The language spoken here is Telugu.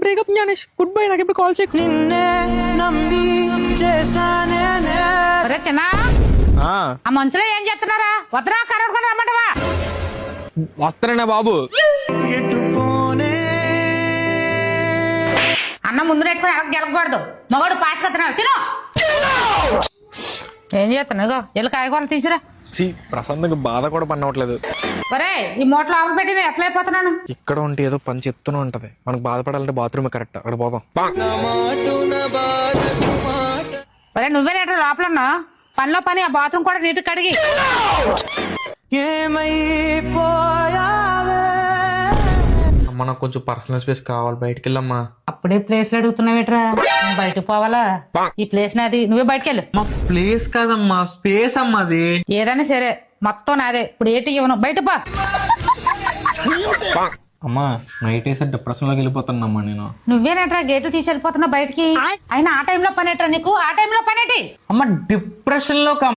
బ్రేకప్ జ్ఞానేష్, గుడ్ బై, నాకు ఇప్పుడు కాల్ చేయకు. ఒరే చిన్న ఆ మంచులో ఏం చేస్తున్నారా? వద్దరా కరడుకొని రమ్మంటవా? వస్తానన్నా బాబు. అన్న ముందు నెట్టుకుని అడగ గెలకూడదు. మగవాడు పాచుకు తినాలి, తిను. ఏం చేస్తున్నావు? ఇగో ఎల్లు కాయగూరలు తీసిరా. ప్రశాంతంగా బాధ కూడా పన్నవట్లేదు. ఒరే ఈ మూటలో ఆవులు పెట్టింది ఎట్లా అయిపోతున్నాను? ఇక్కడ ఉంటే ఏదో పని చెప్తూనే ఉంటది. మనకు బాధపడాలంటే బాత్రూమ్ కరెక్ట్, అక్కడ పోదాం. ఒరే నువ్వే నేట లోపల ఉన్నా, పనిలో పని ఆ బాత్రూమ్ కూడా నీట్ కడిగి. అమ్మ నాకు కొంచెం పర్సనల్ స్పేస్ కావాలి, బయటికి వెళ్ళమ్మా. అప్పుడే ప్లేస్లు అడుగుతున్నావేట్రా? బయటకు పోవాలా? ఈ ప్లేస్ నాది, నువ్వే బయటకు వెళ్ళు. మా ప్లేస్ కాదమ్మా, స్పేస్ అమ్మా అది. ఏదైనా సరే మొత్తం నాదే, ఇప్పుడు ఏటి ఇవ్వను, బయట పో. అమ్మా నైట్ వేసే డిప్రెషన్ లోకి వెళ్ళిపోతానమ్మా నేను. నువ్వేనేట్రా గేటు తీసి వెళ్ళిపోతున్నావు బయటికి? అయినా ఆ టైంలో పనేట్రా నీకు? ఆ టైంలో పనేటి? అమ్మ డిప్రెషన్ లో